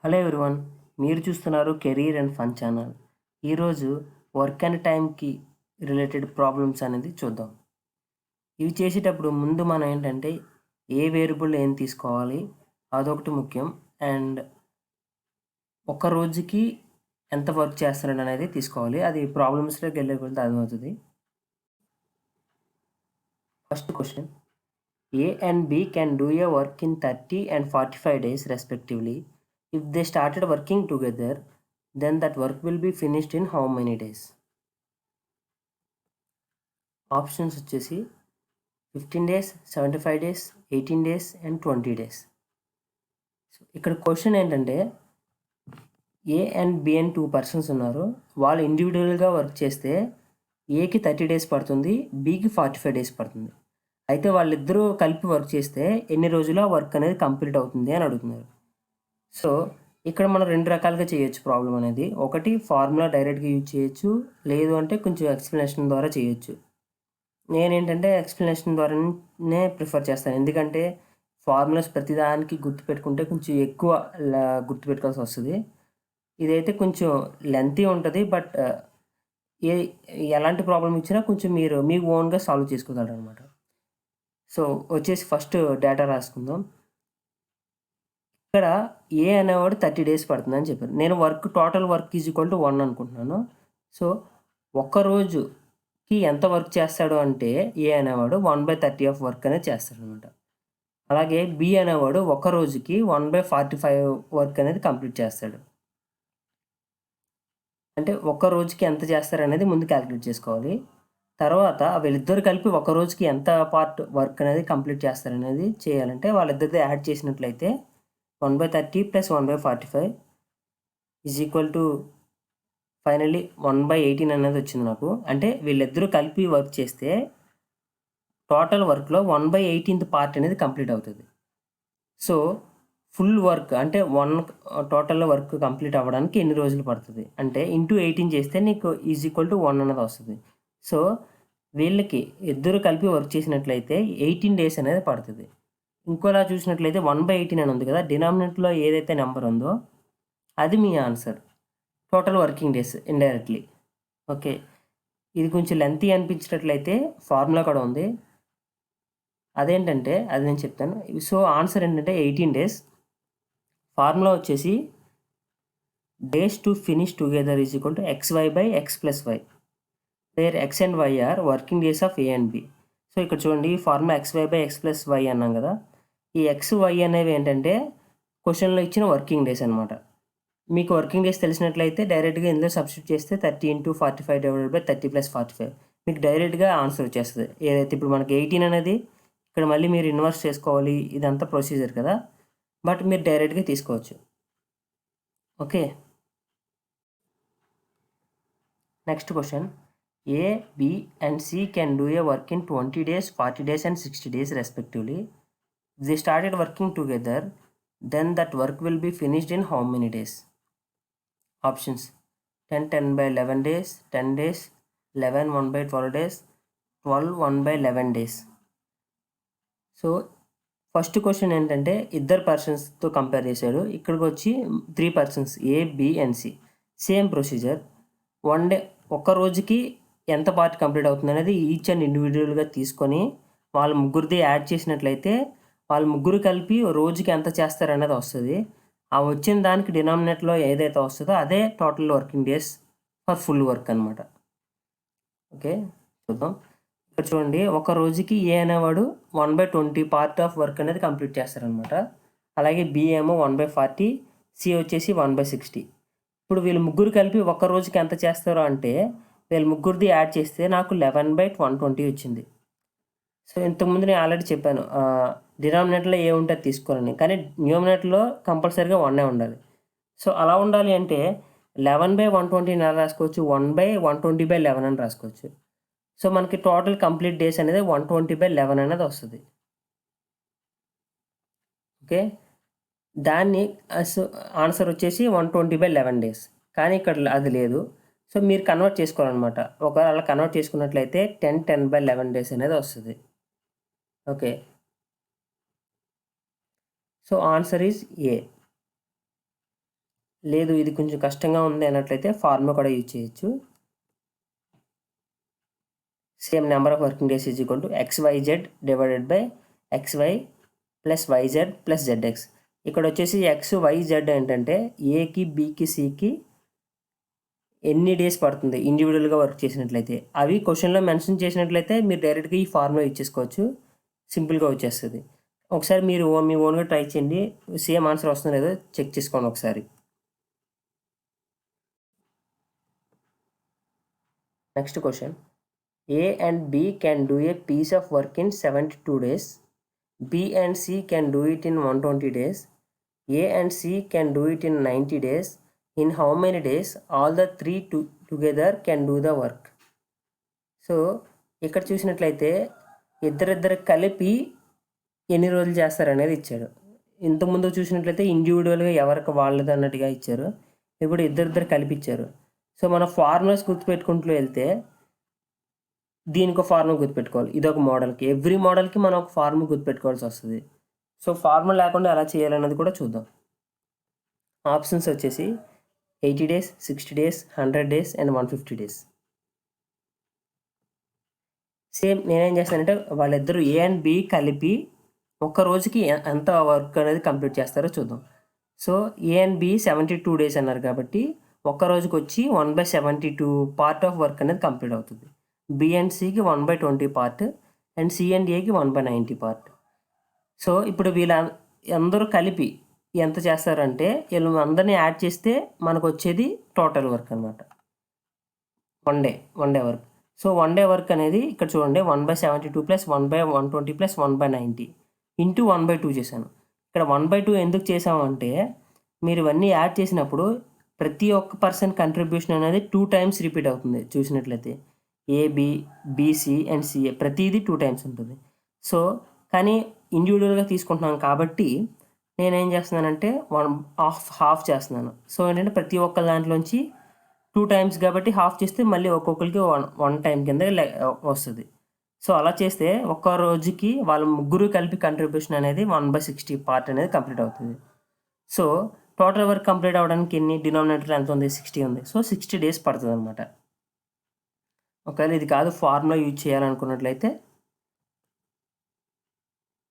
Hello everyone, మీరు చూస్తున్నారు career and fun channel. ఈరోజు వర్క్ అండ్ టైంకి రిలేటెడ్ ప్రాబ్లమ్స్ అనేది చూద్దాం. ఇవి చేసేటప్పుడు ముందు మనం ఏంటంటే ఏ వేరియబుల్ ఏం తీసుకోవాలి అదొకటి ముఖ్యం. అండ్ ఒక రోజుకి ఎంత వర్క్ చేస్తారని అనేది తీసుకోవాలి. అది ప్రాబ్లమ్స్లోకి వెళ్ళే కొద్ది అర్థమవుతుంది. First question, A and B can do a work in 30 and 45 days respectively. If they started working together, then that work will be finished in how many days? Options వచ్చేసి 15 days, 75 days, 18 days and 20 days. So ఇక్కడ question ఏంటంటే ఏ and B అని 2 persons ఉన్నారు. వాళ్ళు ఇండివిజువల్గా work చేస్తే ఏకి 30 days పడుతుంది, బికి 45 days పడుతుంది. అయితే వాళ్ళిద్దరూ కలిపి వర్క్ చేస్తే ఎన్ని రోజుల్లో వర్క్ అనేది కంప్లీట్ అవుతుంది అని అడుగుతున్నారు. సో ఇక్కడ మనం 2 రకాలుగా చేయొచ్చు ప్రాబ్లం అనేది. ఒకటి ఫార్ములా డైరెక్ట్గా యూజ్ చేయొచ్చు, లేదు అంటే కొంచెం ఎక్స్ప్లెనేషన్ ద్వారా చేయొచ్చు. నేనేంటంటే ఎక్స్ప్లెనేషన్ ద్వారానే ప్రిఫర్ చేస్తాను. ఎందుకంటే ఫార్ములాస్ ప్రతిదానికి గుర్తుపెట్టుకుంటే కొంచెం ఎక్కువ గుర్తుపెట్టుకోవాల్సి వస్తుంది. ఇదైతే కొంచెం లెంతీ ఉంటుంది, బట్ ఎలాంటి ప్రాబ్లం ఇచ్చినా కొంచెం మీరు మీ ఓన్గా సాల్వ్ చేసుకోగలరు అనమాట. సో వచ్చేసి ఫస్ట్ డేటా రాసుకుందాం. ఇక్కడ ఏ అనేవాడు 30 days పడుతుందని చెప్పారు. నేను total work is equal to 1 అనుకుంటున్నాను. సో ఒక్క రోజుకి ఎంత వర్క్ చేస్తాడు అంటే ఏ అనేవాడు 1/30 ఆఫ్ వర్క్ అనేది చేస్తాడనమాట. అలాగే బి అనేవాడు ఒక రోజుకి 1/45 వర్క్ అనేది కంప్లీట్ చేస్తాడు. అంటే ఒక్క రోజుకి ఎంత చేస్తారనేది ముందు క్యాలిక్యులేట్ చేసుకోవాలి. తర్వాత వీళ్ళిద్దరు కలిపి ఒక రోజుకి ఎంత పార్ట్ వర్క్ అనేది కంప్లీట్ చేస్తారనేది చేయాలంటే వాళ్ళిద్దరిది యాడ్ చేసినట్లయితే 1/30 + 1/45 ఈజ్ ఈక్వల్ టు ఫైనల్లీ 1/18 అనేది వచ్చింది నాకు. అంటే వీళ్ళిద్దరూ కలిపి వర్క్ చేస్తే టోటల్ వర్క్లో 1/18th పార్ట్ అనేది కంప్లీట్ అవుతుంది. సో ఫుల్ వర్క్ అంటే టోటల్ వర్క్ కంప్లీట్ అవ్వడానికి ఎన్ని రోజులు పడుతుంది అంటే ఇంటూ 18 చేస్తే నీకు ఈజ్ ఈక్వల్ టు 1 అనేది వస్తుంది. సో వీళ్ళకి ఇద్దరు కలిపి వర్క్ చేసినట్లయితే 18 days అనేది పడుతుంది. ఇంకోలా చూసినట్లయితే 1/18 అని ఉంది కదా, డినామినేటర్లో ఏదైతే నెంబర్ ఉందో అది మీ answer. Total working days indirectly. Okay, ఇది కొంచెం లెంతీ అనిపించినట్లయితే ఫార్ములా కూడా ఉంది, అదేంటంటే అది నేను చెప్తాను. సో ఆన్సర్ ఏంటంటే 18 days. ఫార్ములా వచ్చేసి days to finish together is equal to XY/X + Y, where X and Y are working days of A and B. So ఇక్కడ చూడండి, ఈ ఫార్ములా XY/X + Y అన్నాం కదా, ఈ XY అనేవి ఏంటంటే క్వశ్చన్లో ఇచ్చిన వర్కింగ్ డేస్ అనమాట. మీకు వర్కింగ్ డేస్ తెలిసినట్లయితే డైరెక్ట్గా ఇందులో సబ్స్టిట్యూట్ చేస్తే 30 × 45 / 30 + 45 మీకు డైరెక్ట్గా ఆన్సర్ వచ్చేస్తుంది. ఏదైతే ఇప్పుడు మనకి 18 అనేది ఇక్కడ మళ్ళీ మీరు ఇన్వర్స్ చేసుకోవాలి, ఇదంతా ప్రొసీజర్ కదా, బట్ మీరు డైరెక్ట్గా తీసుకోవచ్చు. Okay, next question, A, B and C can do a work in 20 days, 40 days and 60 days respectively. If they started working together, then that work will be finished in how many days? Options 10 10/11 days, 10 days, 11 1/12 days, 12 1/11 days. So first question ఏంటంటే ఇద్దరు పర్సన్స్తో compare చేశాడు. ఇక్కడికి వచ్చి 3 persons A, B and C. Same procedure. ఒక్క రోజుకి ఎంత part complete అవుతుంది అనేది ఈచ్ అండ్ ఇండివిజువల్గా తీసుకొని వాళ్ళ ముగ్గురిది యాడ్ చేసినట్లయితే వాళ్ళ ముగ్గురు కలిపి రోజుకి ఎంత చేస్తారనేది వస్తుంది. ఆ వచ్చిన దానికి డినామినేట్లో ఏదైతే వస్తుందో అదే total working days for full work అనమాట. ఓకే, చూద్దాం. ఇక్కడ చూడండి, ఒక రోజుకి ఏ అనేవాడు 1/20 పార్ట్ ఆఫ్ వర్క్ అనేది కంప్లీట్ చేస్తారనమాట. అలాగే బి ఏమో 1/40, సి వచ్చేసి 1/60. ఇప్పుడు వీళ్ళు ముగ్గురు కలిపి ఒక రోజుకి ఎంత చేస్తారో అంటే వీళ్ళు ముగ్గురిది యాడ్ చేస్తే నాకు 11/120 వచ్చింది. సో ఇంతకుముందు నేను ఆల్రెడీ చెప్పాను డినామినేటర్లో ఏ ఉంటే తీసుకోవాలని, కానీ న్యూమినేటర్లో కంపల్సరీగా 1 ఉండాలి. సో అలా ఉండాలి అంటే 11/120 ఎలా రాసుకోవచ్చు, 1/120/11 అని రాసుకోవచ్చు. సో మనకి టోటల్ కంప్లీట్ డేస్ అనేది 120/11 అనేది వస్తుంది. ఓకే, దాన్ని ఆన్సర్ వచ్చేసి 120/11 days, కానీ ఇక్కడ అది లేదు. సో మీరు కన్వర్ట్ చేసుకోవాలన్నమాట. ఒకవేళ అలా కన్వర్ట్ చేసుకున్నట్లయితే 10 10/11 days అనేది వస్తుంది. Okay, so answer is a. లేదు ఇది కొంచెం కష్టంగా ఉంది అన్నట్లయితే ఫార్ములా కూడా యూజ్ చేయొచ్చు. Same number of working days is equal to XYZ divided by XY plus YZ plus ZX. ఇక్కడ వచ్చేసి XYZ ఏంటంటే ఏకి బీకి సికి ఎన్ని డేస్ పడుతుంది ఇండివిజువల్గా వర్క్ చేసినట్లయితే. అవి క్వశ్చన్లో మెన్షన్ చేసినట్లయితే మీరు డైరెక్ట్గా ఈ ఫార్ములా యూజ్ చేసుకోవచ్చు, సింపుల్గా వచ్చేస్తుంది. ఒకసారి మీరు మీ ఓన్గా ట్రై చేయండి, సేమ్ ఆన్సర్ వస్తుందో లేదో చెక్ చేసుకోండి ఒకసారి. Next question, A and B can do a piece of work in 72 days. B and C can do it in 120 days. A and C can do it in 90 days. In how many days all the three together can do the work? So ఇక్కడ చూసినట్లయితే ఇద్దరిద్దరు కలిపి ఎన్ని రోజులు చేస్తారనేది ఇచ్చాడు. ఇంతకుముందు చూసినట్లయితే ఇండివిజువల్గా ఎవరికి వాళ్ళది అన్నట్టుగా ఇచ్చారు, ఇప్పుడు ఇద్దరిద్దరు కలిపి ఇచ్చారు. సో మన ఫార్ములాస్ గుర్తుపెట్టుకుంటూ వెళ్తే దీనికి ఒక ఫార్ములా గుర్తుపెట్టుకోవాలి. ఇది ఒక మోడల్కి, ఎవ్రీ మోడల్కి మనం ఒక ఫార్ములా గుర్తుపెట్టుకోవాల్సి వస్తుంది. సో ఫార్ములా లేకుండా ఎలా చేయాలన్నది కూడా చూద్దాం. ఆప్షన్స్ వచ్చేసి 80 days, 60 days, 100 days and 150 days. Same నేనేం చేస్తానంటే వాళ్ళిద్దరూ A అండ్ B కలిపి ఒక్క రోజుకి ఎంత వర్క్ అనేది కంప్లీట్ చేస్తారో చూద్దాం. So A and B 72 days అన్నారు కాబట్టి ఒక్క రోజుకి వచ్చి 1/72 పార్ట్ ఆఫ్ వర్క్ అనేది కంప్లీట్ అవుతుంది. B అండ్ Cకి 1/20 పార్ట్ అండ్ C అండ్ Aకి 1/90 పార్ట్. సో ఇప్పుడు వీళ్ళ అందరూ కలిపి ఎంత చేస్తారంటే వీళ్ళు అందరినీ యాడ్ చేస్తే మనకు వచ్చేది టోటల్ వర్క్ అనమాట, one day work. So one day work అనేది ఇక్కడ చూడండి 1/72 ప్లస్ 1/120 ప్లస్ 1/90 ఇంటూ 1/2 చేశాను. ఇక్కడ 1/2 ఎందుకు చేసామంటే మీరు ఇవన్నీ యాడ్ చేసినప్పుడు ప్రతి ఒక్క పర్సన్ కంట్రిబ్యూషన్ అనేది 2 times రిపీట్ అవుతుంది. చూసినట్లయితే AB, BC అండ్ CA ప్రతిదీ 2 times ఉంటుంది. సో కానీ ఇండివిజువల్గా తీసుకుంటున్నాం కాబట్టి నేనేం చేస్తున్నానంటే హాఫ్ చేస్తున్నాను. సో ఏంటంటే ప్రతి ఒక్క దాంట్లోంచి 2 times కాబట్టి హాఫ్ చేస్తే మళ్ళీ ఒక్కొక్కరికి వన్ టైం కింద వస్తుంది. సో అలా చేస్తే ఒక్క రోజుకి వాళ్ళ ముగ్గురు కలిపి కంట్రిబ్యూషన్ అనేది 1/60 పార్ట్ అనేది కంప్లీట్ అవుతుంది. సో టోటల్ వర్క్ కంప్లీట్ అవ్వడానికి ఎన్ని డినామినేటర్ ఎంత ఉంది, 60 ఉంది. సో 60 days పడుతుంది అనమాట. ఒకవేళ ఇది కాదు ఫార్ములా యూజ్ చేయాలనుకున్నట్లయితే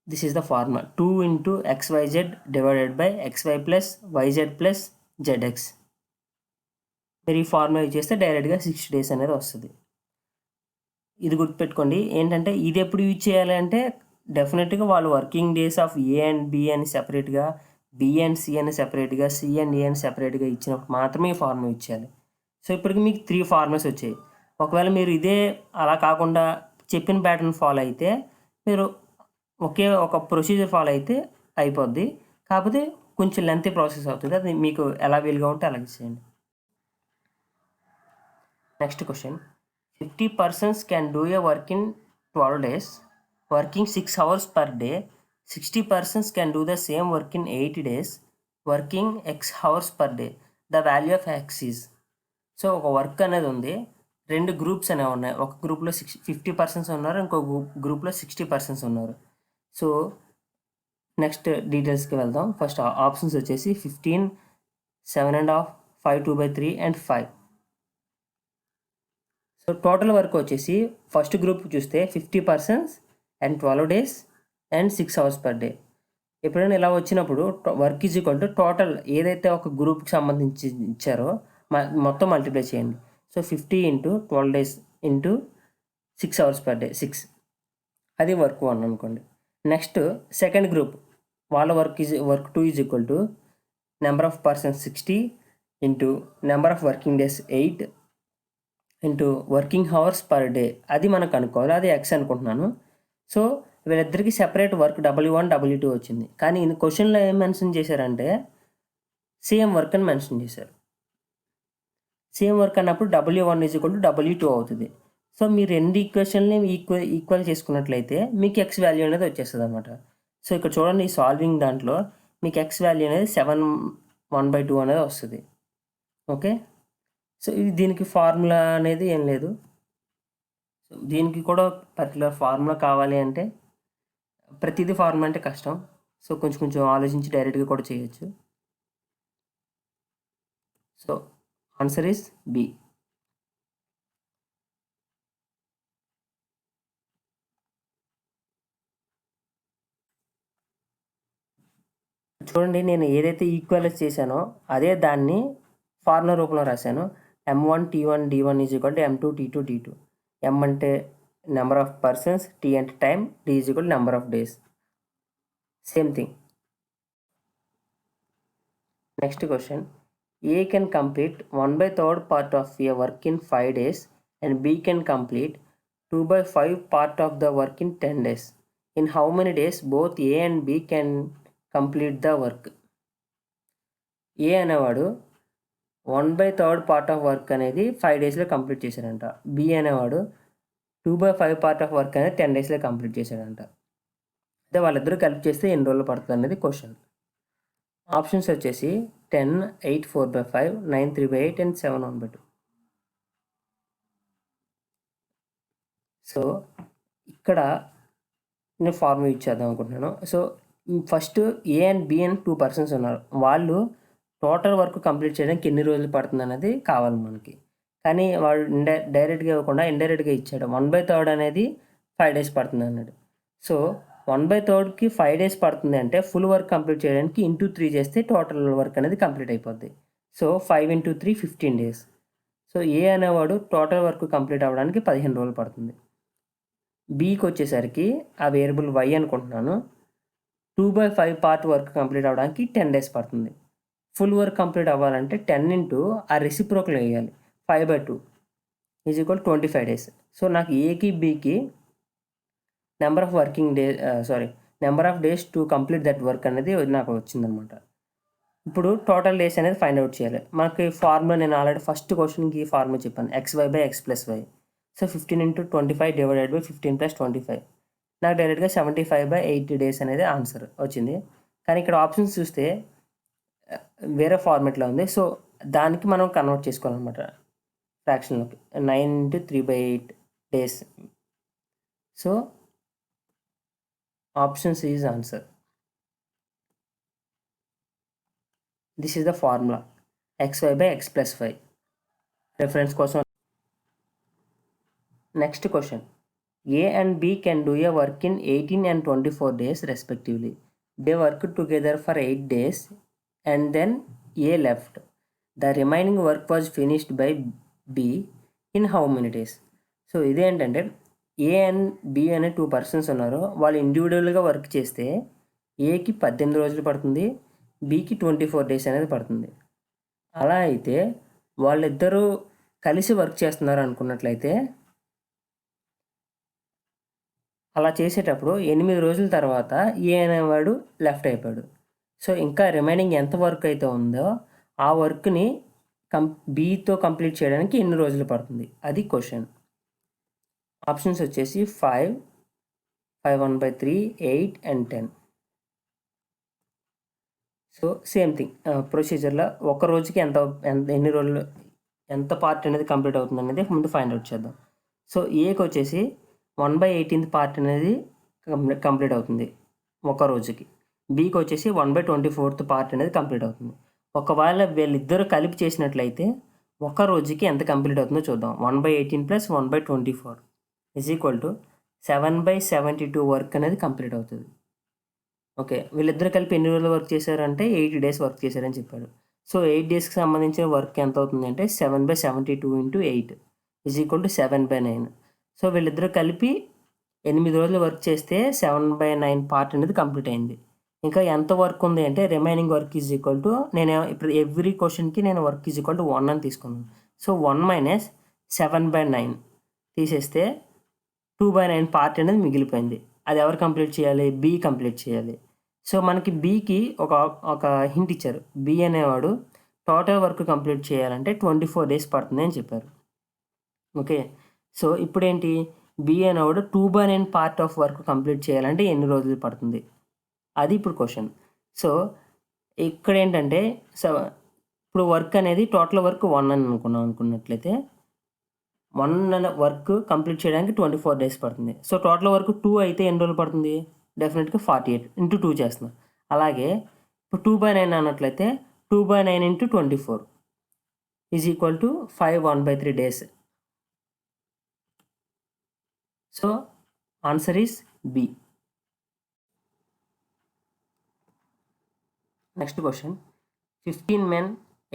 this is the formula 2 into XYZ divided by XY plus YZ plus ZX. మీరు ఈ ఫార్ములా యూజ్ చేస్తే డైరెక్ట్గా 60 days అనేది వస్తుంది. ఇది గుర్తుపెట్టుకోండి. ఏంటంటే ఇది ఎప్పుడు యూజ్ చేయాలి అంటే డెఫినెట్గా వాళ్ళు working days of A and B అని సెపరేట్గా, B అండ్ C అని సెపరేట్గా, C అండ్ A అని సెపరేట్గా ఇచ్చినప్పుడు మాత్రమే ఈ ఫార్ములా యూజ్ చేయాలి. సో ఇప్పటికి మీకు 3 ఫార్ములాస్ వచ్చాయి. ఒకవేళ మీరు ఇదే అలా కాకుండా చెప్పిన ప్యాటర్న్ ఫాలో అయితే మీరు ఒకే ఒక ప్రొసీజర్ ఫాలో అయితే అయిపోద్ది. కాకపోతే కొంచెం లెంతీ ప్రాసెస్ అవుతుంది. అది మీకు ఎలా వీలుగా ఉంటే అలాగే చేయండి. Next question, 50 persons can do a work in 12 days, working 6 hours per day. 60 persons can do the same work in 8 days, working X hours per day. The value of X is. So ఒక work అనేది ఉంది, 2 groups అనేవి ఉన్నాయి. ఒక గ్రూప్లో 50 persons ఉన్నారు, ఇంకో గ్రూప్లో 60 persons ఉన్నారు. సో నెక్స్ట్ డీటెయిల్స్కి వెళ్దాం. ఫస్ట్ ఆప్షన్స్ వచ్చేసి 15, 7.5, 5, 2/3 అండ్ 5. సో టోటల్ వర్క్ వచ్చేసి ఫస్ట్ గ్రూప్ చూస్తే 50 persons and 12 days and 6 hours per day. ఎప్పుడైనా ఇలా వచ్చినప్పుడు work is equal to total ఏదైతే ఒక గ్రూప్కి సంబంధించి ఇచ్చారో మొత్తం మల్టిప్లై చేయండి. So 50 into 12 days into 6 hours per day 6, అది వర్క్ 1 అనుకోండి. నెక్స్ట్ సెకండ్ గ్రూప్ వాళ్ళ work 2 is equal to number of persons 60 into number of working days 8 into working hours per day. అది మనకు అనుకోవాలి, అది X అనుకుంటున్నాను. సో వీళ్ళిద్దరికి సెపరేట్ వర్క్ W1, W2 వచ్చింది. కానీ క్వశ్చన్లో ఏం మెన్షన్ చేశారంటే సేమ్ వర్క్ అని మెన్షన్ చేశారు. సేమ్ వర్క్ అన్నప్పుడు W1 is equal to W2 అవుతుంది. సో మీరు 2 ఈక్వేషన్ని ఈక్వల్ చేసుకున్నట్లయితే మీకు X వాల్యూ అనేది వచ్చేస్తుంది అనమాట. సో ఇక్కడ చూడండి, ఈ సాల్వింగ్ దాంట్లో మీకు X వాల్యూ అనేది 7 1/2 అనేది వస్తుంది. ఓకే, సో ఇది దీనికి ఫార్ములా అనేది ఏం లేదు. సో దీనికి కూడా పర్టికులర్ ఫార్ములా కావాలి అంటే ప్రతిదీ ఫార్ములా అంటే కష్టం. సో కొంచెం ఆలోచించి డైరెక్ట్గా కూడా చేయొచ్చు. So answer is B. చూడండి, నేను ఏదైతే ఈక్వలైజ్ చేశానో అదే దాన్ని ఫార్ములా రూపంలో రాశాను. M1 T1 D1 is equal to M2 T2 D2. M అంటే నెంబర్ ఆఫ్ పర్సన్స్, T అంటే time, D is equal number of days. Same thing. Next question, A can complete 1/3 part of a work in 5 days and B can complete 2/5 part of the work in 10 days. In how many days both A and B can complete the work? A అనేవాడు 1/3 part of work అనేది 5 డేస్లో complete చేశాడంట. B అనేవాడు 2/5 part of work అనేది 10 డేస్లో complete చేశాడంట. అయితే వాళ్ళిద్దరూ కలిపి చేస్తే ఎన్ని రోజులు పడుతుంది అనేది క్వశ్చన్. ఆప్షన్స్ వచ్చేసి 10, 8 4/5, 9 3/8 అండ్ 7 1/2. సో ఇక్కడ నేను ఫార్ములా ఇచ్చేద్దాం అనుకుంటున్నాను. So first A and B అని 2 పర్సన్స్ ఉన్నారు. వాళ్ళు టోటల్ వర్క్ కంప్లీట్ చేయడానికి ఎన్ని రోజులు పడుతుంది అనేది కావాలి మనకి. కానీ వాడు డైరెక్ట్గా ఇవ్వకుండా ఇండైరెక్ట్గా ఇచ్చాడు. 1/3 అనేది 5 డేస్ పడుతుంది అన్నాడు. సో 1/3కి 5 డేస్ పడుతుంది అంటే ఫుల్ వర్క్ కంప్లీట్ చేయడానికి ఇంటూ 3 చేస్తే టోటల్ వర్క్ అనేది కంప్లీట్ అయిపోద్ది. So 5 × 3 15 days. సో ఏ అనేవాడు టోటల్ వర్క్ కంప్లీట్ అవ్వడానికి 15 రోజులు పడుతుంది. బీకి వచ్చేసరికి ఆ వేరియబుల్ వై అనుకుంటున్నాను, 2/5 పార్ట్ వర్క్ కంప్లీట్ అవ్వడానికి 10 డేస్ పడుతుంది. ఫుల్ వర్క్ కంప్లీట్ అవ్వాలంటే 10 ఇంటూ ఆ రెసిప్రోకల్ వేయాలి, 5/2 ఈజ్ ఈక్వల్ 25 డేస్. సో నాకు ఏకి బీకి number of days to complete that work అనేది నాకు వచ్చిందనమాట. ఇప్పుడు టోటల్ డేస్ అనేది ఫైండ్ అవుట్ చేయాలి. మనకి ఫార్ములా నేను ఆల్రెడీ ఫస్ట్ క్వశ్చన్కి ఫార్ములా చెప్పాను, XY/X+Y. So 15 × 25 divided by 15 + 25. నాకు డైరెక్ట్గా 75/8 డేస్ అనేది ఆన్సర్ వచ్చింది. కానీ ఇక్కడ ఆప్షన్స్ చూస్తే వేరే ఫార్మెట్లో ఉంది. సో దానికి మనం కన్వర్ట్ చేసుకోవాలన్నమాట ఫ్రాక్షన్లోకి. 9 × 3/8 days. So options is answer. This is the formula XY/X+Y. Reference కోసం. Next question, A and B can do a work in 18 and 24 days respectively. They worked together for 8 days and then A left. The remaining work was finished by B in how many days? So ఇదేంటంటే ఏ and B అనే 2 persons ఉన్నారు. వాళ్ళు ఇండివిజువల్గా work చేస్తే ఏకి 18 రోజులు పడుతుంది, బికి 24 days అనేది పడుతుంది. అలా అయితే వాళ్ళిద్దరూ కలిసి వర్క్ చేస్తున్నారు అనుకున్నట్లయితే అలా చేసేటప్పుడు 8 రోజుల తర్వాత ఏ అనేవాడు లెఫ్ట్ అయిపోయాడు. సో ఇంకా రిమైనింగ్ ఎంత వర్క్ అయితే ఉందో ఆ వర్క్ని బీతో కంప్లీట్ చేయడానికి ఎన్ని రోజులు పడుతుంది, అది క్వశ్చన్. ఆప్షన్స్ వచ్చేసి 5, 5 1/3, 8 అండ్ 10. సో సేమ్ థింగ్ ప్రొసీజర్లో ఒక రోజుకి ఎన్ని రోజులు ఎంత పార్ట్ అనేది కంప్లీట్ అవుతుంది అనేది ముందు ఫైండ్ అవుట్ చేద్దాం. సో ఏకి వచ్చేసి 1/18 పార్ట్ అనేది కంప్లీట్ అవుతుంది ఒక రోజుకి. బీకి వచ్చేసి 1/24 పార్ట్ అనేది కంప్లీట్ అవుతుంది. ఒకవేళ వీళ్ళిద్దరూ కలిపి చేసినట్లయితే ఒక రోజుకి ఎంత కంప్లీట్ అవుతుందో చూద్దాం. 1/18 + 1/24 ఈజ్ ఈక్వల్ టు 7/72 వర్క్ అనేది కంప్లీట్ అవుతుంది. ఓకే, వీళ్ళిద్దరు కలిపి ఎన్ని రోజులు వర్క్ చేశారంటే 8 డేస్ వర్క్ చేశారని చెప్పాడు. సో 8 డేస్కి సంబంధించిన వర్క్ ఎంత అవుతుంది అంటే 7/72 × 8 ఈజ్ ఈక్వల్ టు 7/9. సో వీళ్ళిద్దరూ కలిపి 8 రోజులు వర్క్ చేస్తే 7/9 పార్ట్ అనేది కంప్లీట్ అయింది. ఇంకా ఎంత వర్క్ ఉంది అంటే remaining work is equal to, నేను ఇప్పుడు ఎవ్రీ క్వశ్చన్కి నేను వర్క్ ఈజ్ ఈక్వల్ టు 1 అని తీసుకున్నాను. సో 1 - 7/9 తీసేస్తే 2/9 పార్ట్ అనేది మిగిలిపోయింది. అది ఎవరు కంప్లీట్ చేయాలి? బి కంప్లీట్ చేయాలి. సో మనకి బీకి ఒక హింట్ ఇచ్చారు. బి అనేవాడు టోటల్ వర్క్ కంప్లీట్ చేయాలంటే 24 డేస్ పడుతుంది అని చెప్పారు. ఓకే, సో ఇప్పుడేంటి, బి అనేవాడు 2/9 పార్ట్ ఆఫ్ వర్క్ కంప్లీట్ చేయాలంటే ఎన్ని రోజులు పడుతుంది, అది ఇప్పుడు క్వశ్చన్. సో ఇక్కడ ఏంటంటే ఇప్పుడు వర్క్ అనేది టోటల్ వర్క్ 1 అని అనుకున్నట్లయితే 1 వర్క్ కంప్లీట్ చేయడానికి 24 డేస్ పడుతుంది. సో టోటల్ వర్క్ 2 అయితే ఎన్ని రోజులు పడుతుంది? డెఫినెట్గా 48 × 2 చేస్తున్నాం. అలాగే ఇప్పుడు 2/9 అన్నట్లయితే 2/9 × 24 is equal to 5 1/3 days. So answer is B. Next question. 15 men,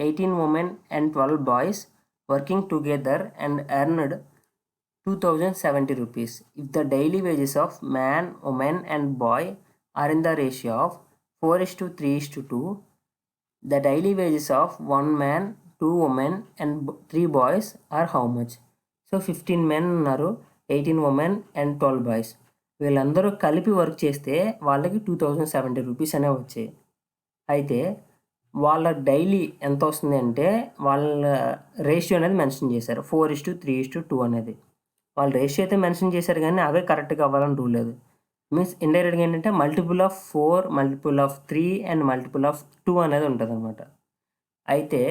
18 women and 12 boys working together and earned 2070 rupees. If the daily wages of man, woman and boy are in the ratio of 4:3:2, the daily wages of 1 man, 2 women and 3 boys are how much? So 15 men ఉన్నారు, 18 women and 12 boys. వీళ్ళందరూ కలిపి work చేస్తే వాళ్ళకి 2070 rupees అనేవి వచ్చాయి. అయితే వాళ్ళ daily ఎంత వస్తుంది అంటే వాళ్ళ రేషియో అనేది మెన్షన్ చేశారు, 4:3:2 అనేది. వాళ్ళు రేషియో అయితే మెన్షన్ చేశారు కానీ అవే కరెక్ట్గా అవ్వాలని రూల్ లేదు. మీన్స్ ఇండైరెక్ట్గా ఏంటంటే multiple of 4, multiple of 3 and multiple of 2 అనేది ఉంటుంది అనమాట. అయితే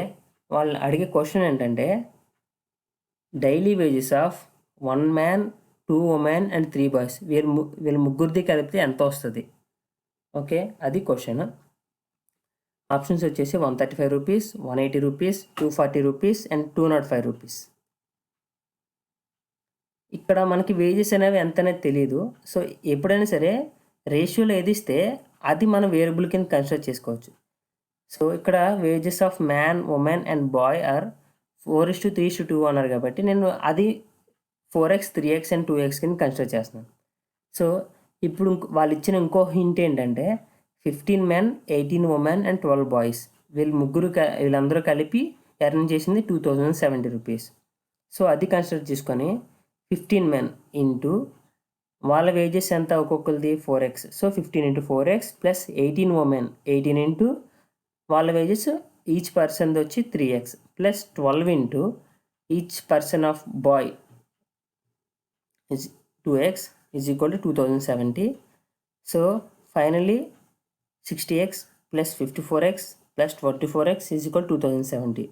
వాళ్ళు అడిగే క్వశ్చన్ ఏంటంటే daily wages of 1 man, 2 women and 3 boys వీళ్ళ ముగ్గురిది కలిపితే ఎంత వస్తుంది? ఓకే, అది క్వశ్చన్. ఆప్షన్స్ వచ్చేసి 135 rupees, 180 rupees, 240 rupees and 205 rupees. ఇక్కడ మనకి వేజెస్ అనేవి ఎంత అనేది తెలియదు. సో ఎప్పుడైనా సరే రేషియోలో ఏది ఇస్తే అది మనం వేరియబుల్ కింద కన్సిడర్ చేసుకోవచ్చు. సో ఇక్కడ wages of man, women and boy are 4:3:2 అన్నారు కాబట్టి నేను అది 4x, 3x అండ్ 2x కింద కన్సిడర్ చేస్తున్నాను. సో ఇప్పుడు వాళ్ళు ఇచ్చిన ఇంకో హింట్ ఏంటంటే 15 men, 18 women and 12 boys వీళ్ళందరూ కలిపి ఎర్న్ చేసింది 2070 రూపీస్. సో అది కన్సిడర్ చేసుకొని 15 men ఇంటూ వాళ్ళ వేజెస్ ఎంత ఒక్కొక్కరిది 4x. So 15 into 4x plus 18 women 18 into వాళ్ళ వేజెస్ ఈచ్ పర్సన్ వచ్చి 3x plus 12 into each person of boy is 2x is equal to 2070. So finally 60x plus 54x plus 24x is equal to 2070.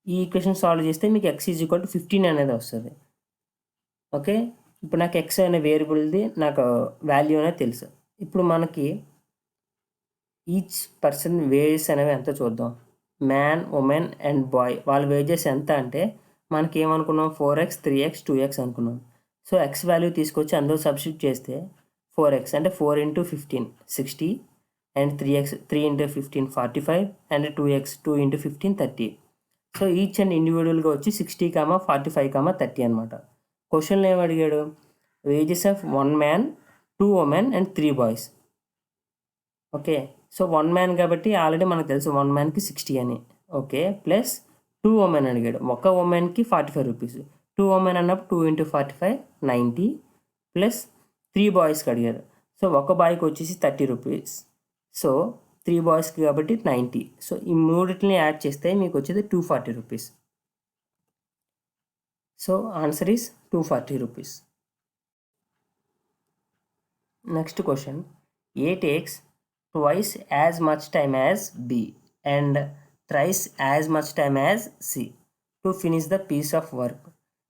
ఈ equation solve చేస్తే మీకు x is equal to 15 అనేది వస్తుంది. Okay, ఇప్పుడు నాకు x అనే వేరియబుల్ది నాకు వాల్యూ అనేది తెలుసు. ఇప్పుడు మనకి ఈచ్ పర్సన్ వేజెస్ అనేవి ఎంత చూద్దాం. మ్యాన్, ఉమెన్ అండ్ బాయ్ వాళ్ళ వేజెస్ ఎంత అంటే మనకి ఏమనుకున్నాం 4x, 3x, 2x అనుకున్నాం. సో x వాల్యూ తీసుకొచ్చి అందులో సబ్స్టిట్యూట్ చేస్తే 4x అంటే 4 into 15 60 and 3 into 15 45 and 2x 2 into 15 30. So each and ఇండివిజువల్గా వచ్చి 60, 45, 30 అనమాట. క్వశ్చన్లో ఏమి అడిగాడు? Wages of 1 man, 2 women and 3 boys. Okay, so 1 man కాబట్టి ఆల్రెడీ మనకు తెలుసు 1 manకి 60 అని. ఓకే, ప్లస్ 2 women అడిగాడు. ఒక ఉమెన్కి 45 రూపీస్. 2 women అన్నప్పుడు 2 into 45 90 ప్లస్ 3 boysకి అడిగారు. సో ఒక బాయ్కి వచ్చేసి 30 రూపీస్. సో 3 boysకి కాబట్టి 90. సో ఈ మూడింటిని యాడ్ చేస్తే మీకు వచ్చేది 240 rupees. So answer is 240 rupees. Next question. A takes twice as much time as B and thrice as much time as C to finish the piece of work.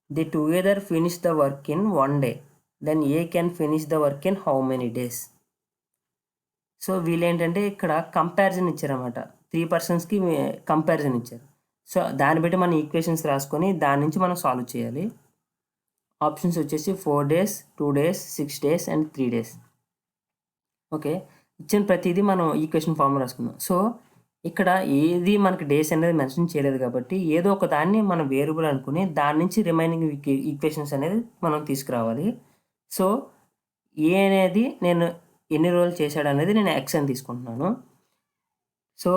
They together finish the work in 1 day. Then A can finish the work in how many days? So వీళ్ళు ఏంటంటే ఇక్కడ comparison ఇచ్చారన్నమాట. 3 పర్సన్స్కి comparison ఇచ్చారు. So దాన్ని బట్టి మనం equations రాసుకొని దాని నుంచి మనం సాల్వ్ చేయాలి. ఆప్షన్స్ వచ్చేసి 4 days, 2 days, 6 days and 3 days. Okay, ఇచ్చిన ప్రతిదీ మనం ఈక్వేషన్ ఫామ్ రాసుకుందాం. సో ఇక్కడ ఏది మనకి డేస్ అనేది మెన్షన్ చేయలేదు కాబట్టి ఏదో ఒక దాన్ని మనం వేరియబుల్ అనుకుని దాని నుంచి రిమైనింగ్ ఈక్వేషన్స్ అనేది మనం తీసుకురావాలి. సో ఏ అనేది నేను ఎన్ని రోజులు చేశాడు అనేది నేను ఎక్స్ అని తీసుకుంటున్నాను. So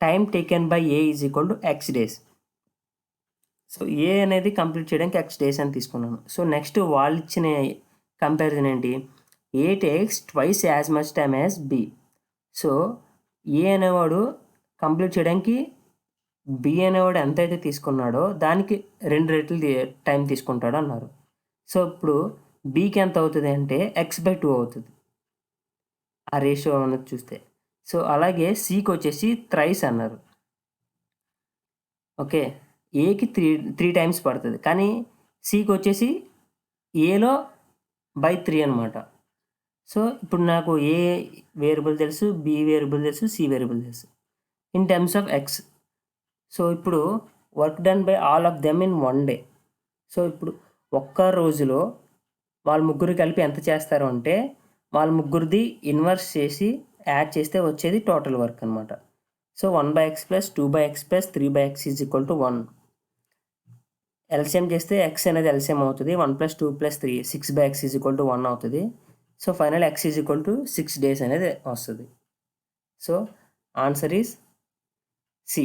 time taken by A is equal to X days. So A అనేది కంప్లీట్ చేయడానికి ఎక్స్ డేస్ అని తీసుకున్నాను. సో నెక్స్ట్ వాళ్ళు ఇచ్చిన కంపారిజన్ ఏంటి? A takes twice as much time as B. So A అనేవాడు కంప్లీట్ చేయడానికి బి అనేవాడు ఎంతైతే తీసుకున్నాడో దానికి 2 రెట్లు టైం తీసుకుంటాడు అన్నారు. సో ఇప్పుడు బికి ఎంత అవుతుంది అంటే x/2 అవుతుంది ఆ రేషియో అనేది చూస్తే. సో అలాగే సికి వచ్చేసి థ్రైస్ అన్నారు. ఓకే, ఏకి 3 టైమ్స్ పడుతుంది కానీ సికి వచ్చేసి ఏలో /3 అనమాట. సో ఇప్పుడు నాకు ఏ వేరియబుల్ తెలుసు, బి వేరియబుల్ తెలుసు, సి వేరియబుల్ తెలుసు in terms of X. So ఇప్పుడు work done by all of them in 1 day. So ఇప్పుడు ఒక్క రోజులో వాళ్ళ ముగ్గురు కలిపి ఎంత చేస్తారు అంటే వాళ్ళ ముగ్గురిది ఇన్వర్స్ చేసి యాడ్ చేస్తే వచ్చేది టోటల్ వర్క్ అనమాట. So 1/x plus 2/x plus 3/x is equal to 1. LCM చేస్తే ఎక్స్ అనేది ఎల్సిఎం అవుతుంది. 1 + 2 + 3 6/x ఈజ్ ఈక్వల్ టు 1 అవుతుంది. So final x is equal to 6 days అనేది వస్తుంది. So answer is C,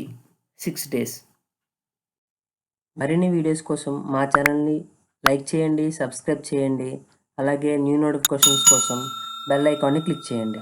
6 days. మరిన్ని వీడియోస్ కోసం మా ఛానల్ని లైక్ చేయండి, సబ్స్క్రైబ్ చేయండి. అలాగే న్యూ నోటిఫికేషన్స్ కోసం బెల్ ఐకాన్ని క్లిక్ చేయండి.